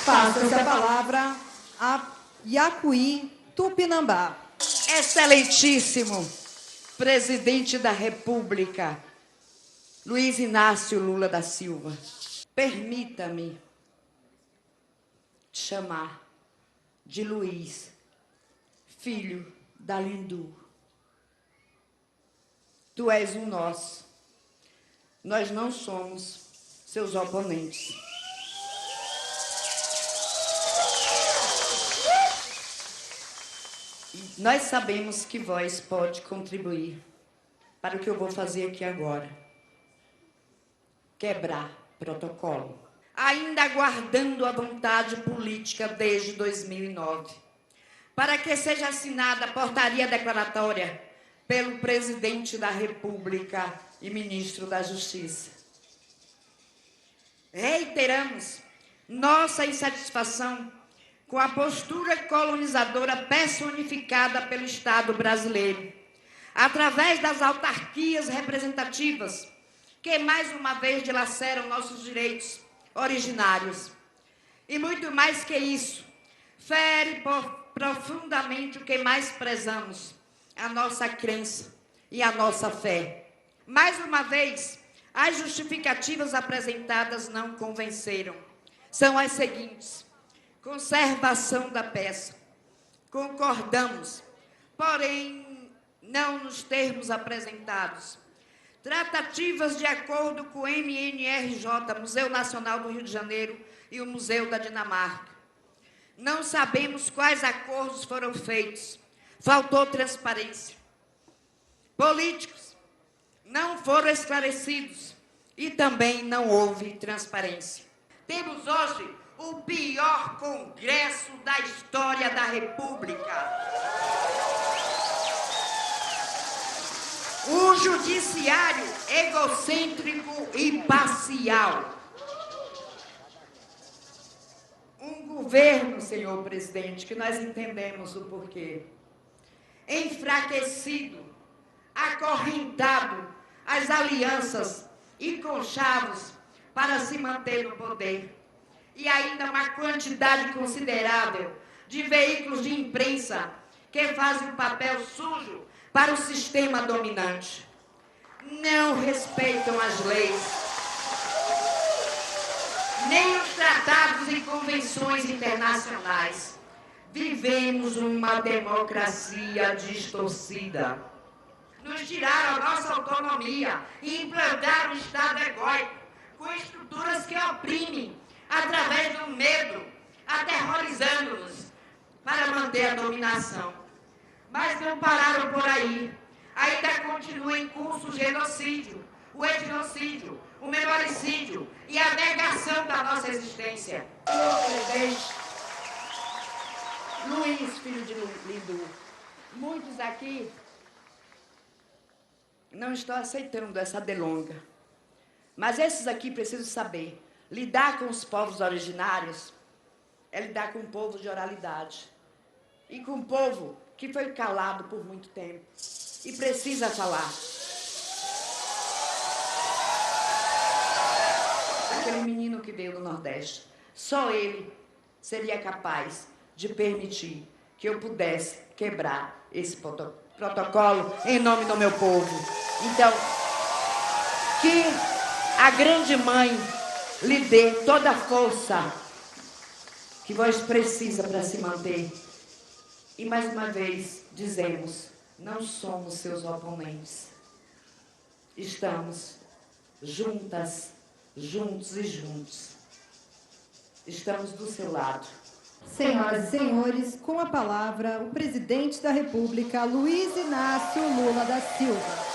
Passa-se a palavra a Iacuí Tupinambá. Excelentíssimo Presidente da República, Luiz Inácio Lula da Silva, permita-me te chamar de Luiz, filho da Lindu. Tu és um nosso. Nós não somos seus oponentes. E nós sabemos que vós pode contribuir para o que eu vou fazer aqui agora. Quebrar protocolo. Ainda aguardando a vontade política desde 2009, para que seja assinada a portaria declaratória pelo Presidente da República e Ministro da Justiça. Reiteramos nossa insatisfação com a postura colonizadora personificada pelo Estado brasileiro, através das autarquias representativas, que mais uma vez dilaceram nossos direitos originários. E muito mais que isso, fere profundamente o que mais prezamos, a nossa crença e a nossa fé. Mais uma vez, as justificativas apresentadas não convenceram. São as seguintes: conservação da peça. Concordamos, porém, não nos termos apresentados. Tratativas de acordo com o MNRJ, Museu Nacional do Rio de Janeiro e o Museu da Dinamarca. Não sabemos quais acordos foram feitos. Faltou transparência. Políticos não foram esclarecidos e também não houve transparência. Temos hoje o pior Congresso da história da República. O judiciário egocêntrico e parcial. Um governo, senhor presidente, que nós entendemos o porquê, enfraquecido, acorrentado às alianças e conchavos para se manter no poder. E ainda uma quantidade considerável de veículos de imprensa que fazem um papel sujo para o sistema dominante. Não respeitam as leis, nem os tratados e convenções internacionais. Vivemos uma democracia distorcida. Nos tiraram a nossa autonomia e implantaram um Estado egóico, com estruturas que oprimem através do medo, aterrorizando-nos para manter a dominação. Mas não pararam por aí. Ainda continua em curso o genocídio, o etnocídio, o memoricídio e a negação da nossa existência. Senhor presidente, Luiz, filho de Lindu, muitos aqui não estão aceitando essa delonga. Mas esses aqui precisam saber, lidar com os povos originários é lidar com um povo de oralidade. E com um povo que foi calado por muito tempo e precisa falar. Aquele menino que veio do Nordeste, só ele seria capaz de permitir que eu pudesse quebrar esse protocolo em nome do meu povo. Então, que a grande mãe lhe dê toda a força que vós precisa para se manter. E mais uma vez dizemos, não somos seus oponentes. Estamos juntas, juntos e juntos. Estamos do seu lado. Senhoras e senhores, com a palavra, o presidente da República, Luiz Inácio Lula da Silva.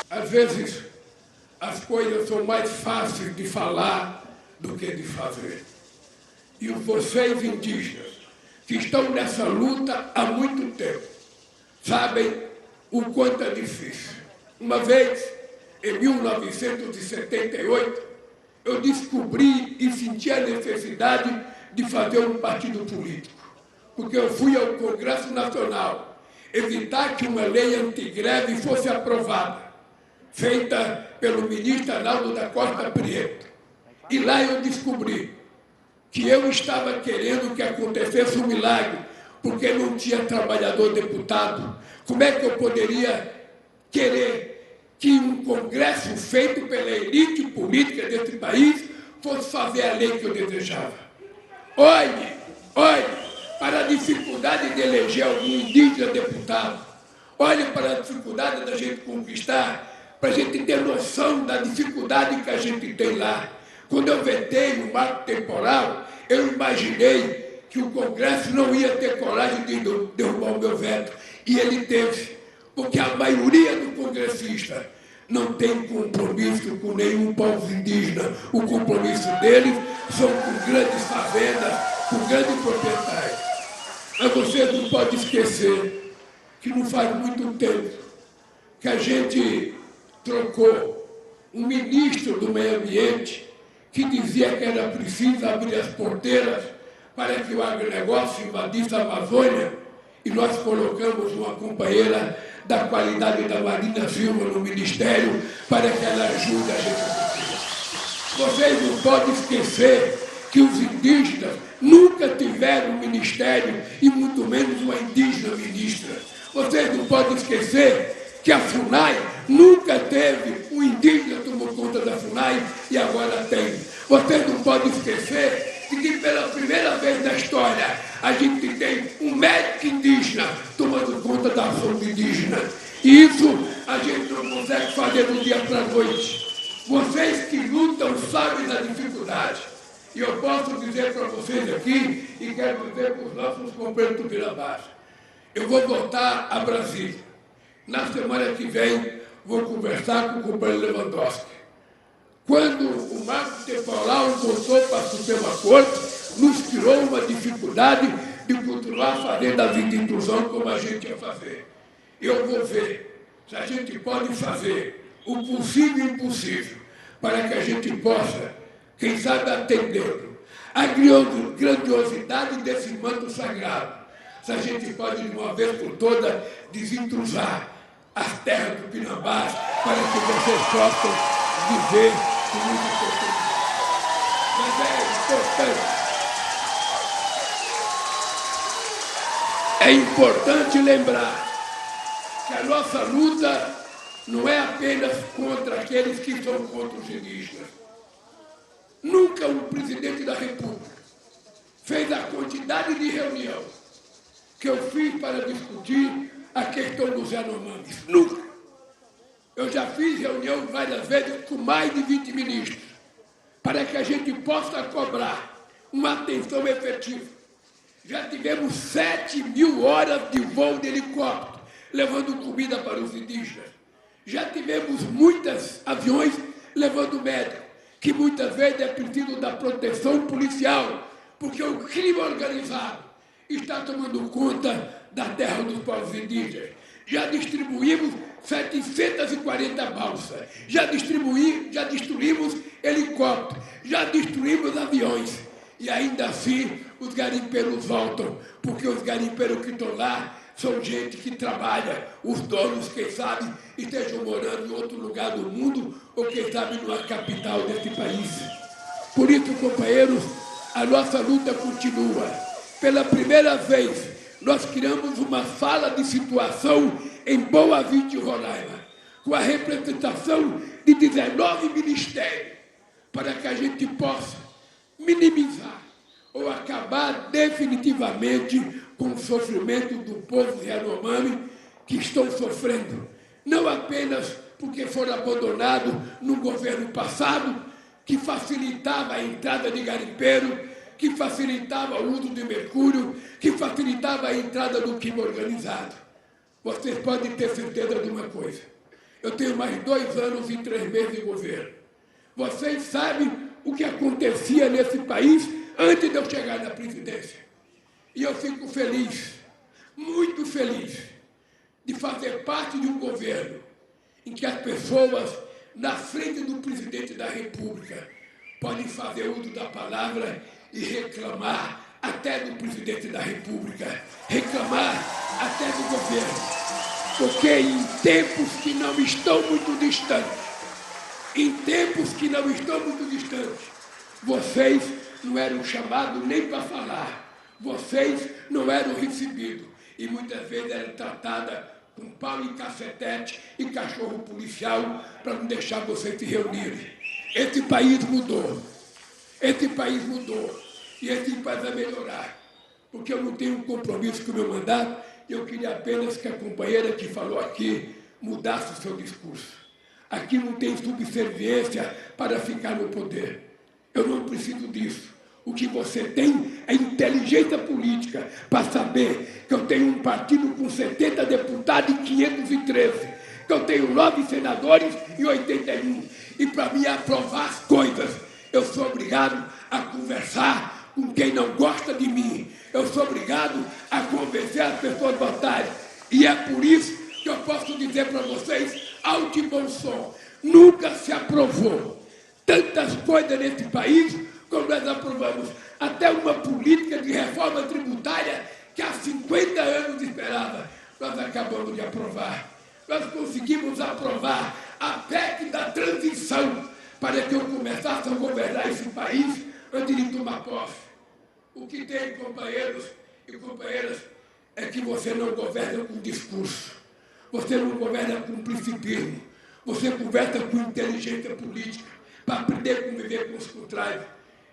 Às vezes, as coisas são mais fáceis de falar do que de fazer. E vocês, indígenas, que estão nessa luta há muito tempo, sabem o quanto é difícil. Uma vez, em 1978, eu descobri e senti a necessidade de fazer um partido político, porque eu fui ao Congresso Nacional evitar que uma lei antigreve fosse aprovada, feita pelo ministro Arnaldo da Costa Prieto. E lá eu descobri que eu estava querendo que acontecesse um milagre, porque não tinha trabalhador deputado. Como é que eu poderia querer que um congresso feito pela elite política desse país fosse fazer a lei que eu desejava? Olhe para a dificuldade de eleger algum indígena deputado. Olhe para a dificuldade da gente conquistar, para a gente ter noção da dificuldade que a gente tem lá. Quando eu vetei o marco temporal, eu imaginei que o Congresso não ia ter coragem de derrubar o meu veto. E ele teve, porque a maioria do congressista não tem compromisso com nenhum povo indígena. O compromisso deles são com grandes fazendas, com grandes proprietários. Mas vocês não podem esquecer que não faz muito tempo que a gente trocou um ministro do meio ambiente que dizia que era preciso abrir as porteiras para que o agronegócio invadisse a Amazônia, e nós colocamos uma companheira da qualidade da Marina Silva no Ministério para que ela ajude a gente a cumprir. Vocês não podem esquecer que os indígenas nunca tiveram um ministério e muito menos uma indígena ministra. Vocês não podem esquecer que a FUNAI nunca teve um indígena que tomou conta da FUNAI e agora tem. Vocês não podem esquecer de que pela primeira vez na história a gente tem um médico indígena tomando conta da ação indígena. E isso a gente não consegue fazer do dia para a noite. Vocês que lutam sabem da dificuldade. E eu posso dizer para vocês aqui, e quero dizer para os nossos companheiros do Pirambás, eu vou voltar a Brasília. Na semana que vem, vou conversar com o companheiro Lewandowski. Quando o marco temporal voltou para a Suprema Corte, nos criou uma dificuldade de continuar fazendo a vida de inclusão como a gente ia fazer. Eu vou ver se a gente pode fazer o possível e o impossível para que a gente possa, quem sabe, atendendo a grandiosidade desse manto sagrado, se a gente pode, de uma vez por todas, desintrusar as terras do Pirambás para que vocês possam viver com muita oportunidade. Mas é importante lembrar que a nossa luta não é apenas contra aqueles que são contra os indígenas. Nunca o presidente da República fez a quantidade de reunião que eu fiz para discutir a questão dos Yanomamis. Nunca. Eu já fiz reunião várias vezes com mais de 20 ministros para que a gente possa cobrar uma atenção efetiva. Já tivemos 7.000 horas de voo de helicóptero levando comida para os indígenas. Já tivemos muitos aviões levando médico, que muitas vezes é preciso da proteção policial, porque o crime organizado está tomando conta da terra dos povos indígenas. Já distribuímos 740 balsas, já destruímos helicópteros, já destruímos aviões. E ainda assim os garimpeiros voltam, porque os garimpeiros que estão lá são gente que trabalha. Os donos, quem sabe, estejam morando em outro lugar do mundo, ou quem sabe numa capital desse país. Por isso, companheiros, a nossa luta continua. Pela primeira vez, nós criamos uma sala de situação em Boa Vista, Roraima, com a representação de 19 ministérios, para que a gente possa minimizar ou acabar definitivamente com o sofrimento do povo Yanomami, que estão sofrendo, não apenas porque foram abandonados no governo passado, que facilitava a entrada de garimpeiro, que facilitava o uso de mercúrio, que facilitava a entrada do crime organizado. Vocês podem ter certeza de uma coisa. Eu tenho mais 2 anos e 3 meses de governo. Vocês sabem o que acontecia nesse país antes de eu chegar na presidência. E eu fico feliz, muito feliz, de fazer parte de um governo em que as pessoas, na frente do presidente da República, podem fazer uso da palavra e reclamar até do presidente da República, reclamar até do governo. Porque em tempos que não estão muito distantes, vocês não eram chamados nem para falar. Vocês não eram recebidos. E muitas vezes eram tratadas com pau e cacetete e cachorro policial para não deixar vocês se reunirem. Esse país mudou. Esse país mudou. E esse país vai melhorar. Porque eu não tenho um compromisso com o meu mandato, eu queria apenas que a companheira que falou aqui mudasse o seu discurso. Aqui não tem subserviência para ficar no poder. Eu não preciso disso. O que você tem é inteligência política para saber que eu tenho um partido com 70 deputados e 513, que eu tenho 9 senadores e 81. E para mim aprovar as coisas, eu sou obrigado a conversar com quem não gosta de mim. Eu sou obrigado a convencer as pessoas a votarem. E é por isso que eu posso dizer para vocês, alto e bom som, nunca se aprovou tantas coisas nesse país como nós aprovamos. Até uma política de reforma tributária que há 50 anos esperava, nós acabamos de aprovar. Nós conseguimos aprovar a PEC da transição para que eu começasse a governar esse país antes de tomar posse. O que tem, companheiros e companheiras, é que você não governa com discurso, você não governa com principismo, você conversa com inteligência política para aprender a conviver com os contrários.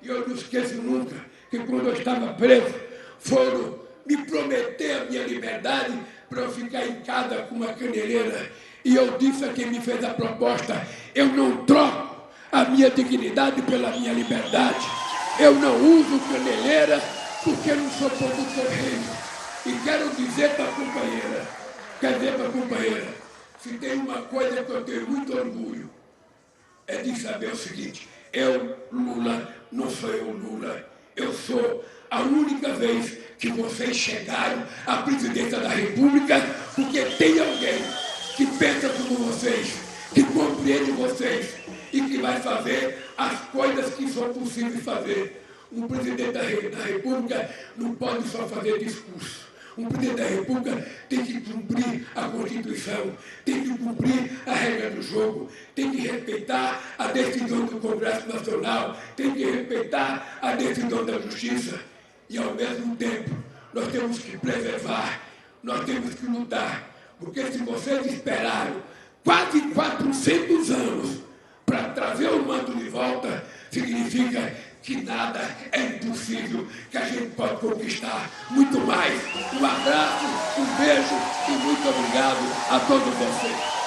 E eu não esqueço nunca que quando eu estava preso, foram me prometer a minha liberdade para eu ficar em casa com uma caneleira. E eu disse a quem me fez a proposta, eu não troco a minha dignidade pela minha liberdade. Eu não uso caneleira porque eu não sou produtor rei. E quero dizer para a companheira, se tem uma coisa que eu tenho muito orgulho, é de saber o seguinte, eu, Lula, não sou eu, Lula. Eu sou a única vez que vocês chegaram à presidência da República porque tem alguém que pensa como vocês, que compreende vocês e que vai fazer as coisas que são possíveis fazer. Um presidente da República não pode só fazer discurso. Um presidente da República tem que cumprir a Constituição, tem que cumprir a regra do jogo, tem que respeitar a decisão do Congresso Nacional, tem que respeitar a decisão da Justiça. E, ao mesmo tempo, nós temos que preservar, nós temos que lutar. Porque se vocês esperaram quase 400 anos para trazer o manto de volta, significa que nada é impossível, que a gente pode conquistar muito mais. Um abraço, um beijo e muito obrigado a todos vocês.